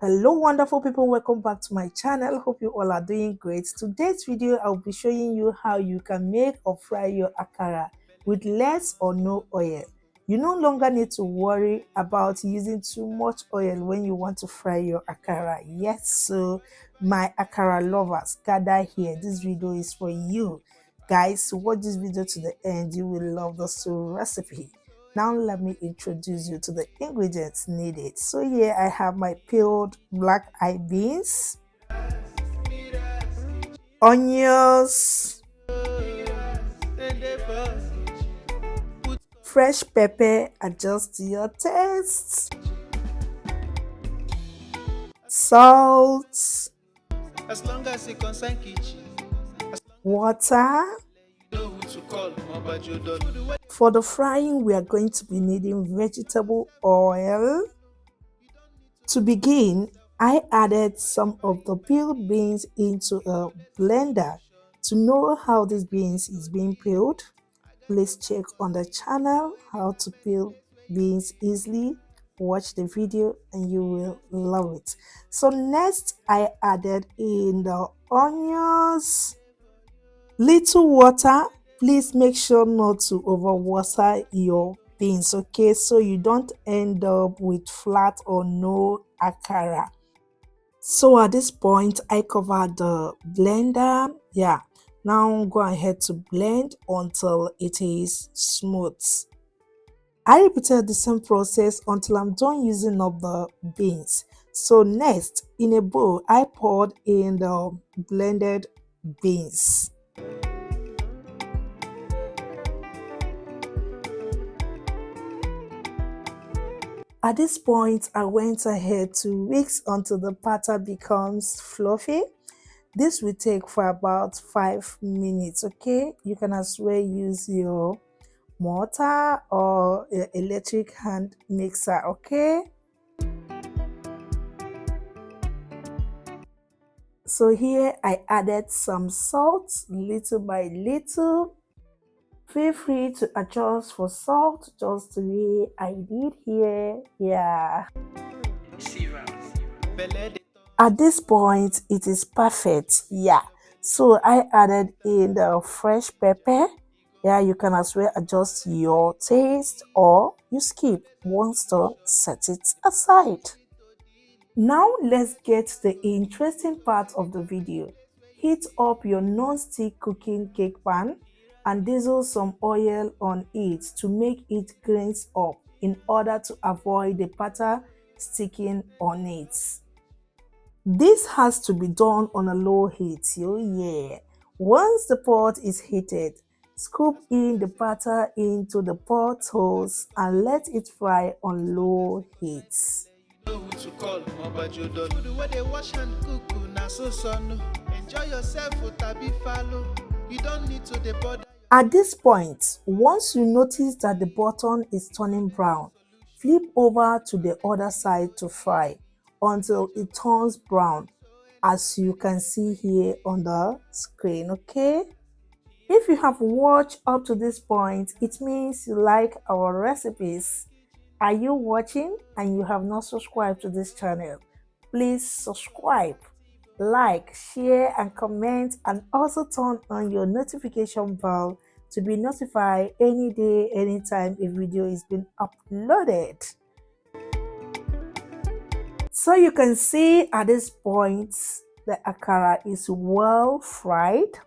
Hello wonderful people, welcome back to my channel. Hope you all are doing great. Today's video I'll be showing you how you can make or fry your akara with less or no oil. You no longer need to worry about using too much oil when you want to fry your akara. Yes, so my akara lovers, gather here. This video is for you guys. Watch this video to the end, you will love this recipe. Now let me introduce you to the ingredients needed. So here I have my peeled black eyed beans, onions, fresh pepper, adjust to your taste, salt, as long as it concern kitchen, water. know who to call. For the frying, we are going to be needing vegetable oil. To begin, I added some of the peeled beans into a blender. To know how these beans is being peeled, please check on the channel how to peel beans easily. Watch the video and you will love it. So next, I added in the onions, little water. Please make sure not to overwater your beans, okay, so you don't end up with flat or no akara. So at this point I cover the blender. Now go ahead to blend until it is smooth. I repeated the same process until I'm done using up the beans. So next, in a bowl I poured in the blended beans. At this point, I went ahead to mix until the batter becomes fluffy. This will take for about 5 minutes, okay? You can as well use your mortar or electric hand mixer, okay? So here I added some salt little by little. Feel free to adjust for salt just the way I did here. At this point, it is perfect. So I added in the fresh pepper. You can as well adjust your taste or you skip. Once done, set it aside. Now let's get to the interesting part of the video. Heat up your non-stick cooking cake pan and drizzle some oil on it to make it glaze up in order to avoid the batter sticking on it. This has to be done on a low heat. Once the pot is heated, scoop in the batter into the pot holes and let it fry on low heat. Enjoy yourself with tabi follow. You don't need to bother. At this point, once you notice that the button is turning brown, flip over to the other side to fry until it turns brown, as you can see here on the screen, okay? If you have watched up to this point, it means you like our recipes. Are you watching and you have not subscribed to this channel? Please subscribe, like, share and comment, and also turn on your notification bell to be notified any day, anytime a video is being uploaded. So you can see at this point the akara is well fried.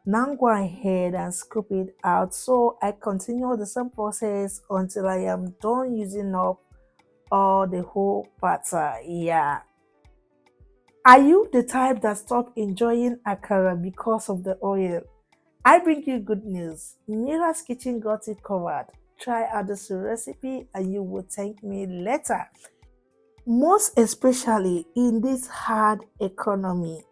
Now go ahead and scoop it out. So I continue the same process until I am done using up all the whole batter. Are you the type that stopped enjoying akara because of the oil? I bring you good news. Mira's Kitchen got it covered. Try out this recipe and you will thank me later. Most especially in this hard economy.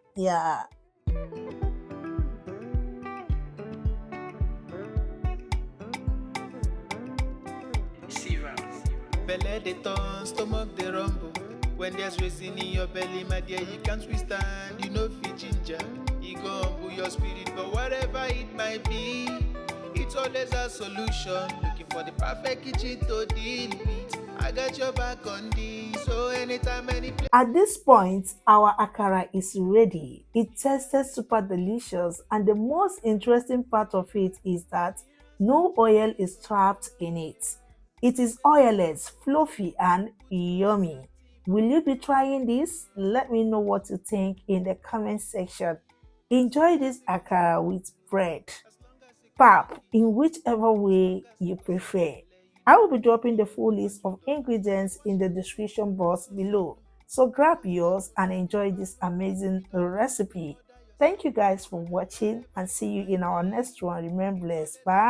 Belly they turn, stomach they rumble. When there's reason in your belly, my dear, you can't withstand. You know fit ginger. You go humble your spirit, but whatever it might be, It's always a solution. Looking for the perfect kitchen to deal with. I got your back on this. So anytime, any place. At this point, our akara is ready. It tasted super delicious, and the most interesting part of it is that no oil is trapped in it. It is oilless, fluffy, and yummy. Will you be trying this? Let me know what you think in the comment section. Enjoy this akara with bread, pap, in whichever way you prefer. I will be dropping the full list of ingredients in the description box below. So grab yours and enjoy this amazing recipe. Thank you guys for watching and see you in our next one. Remember blessed. Bye.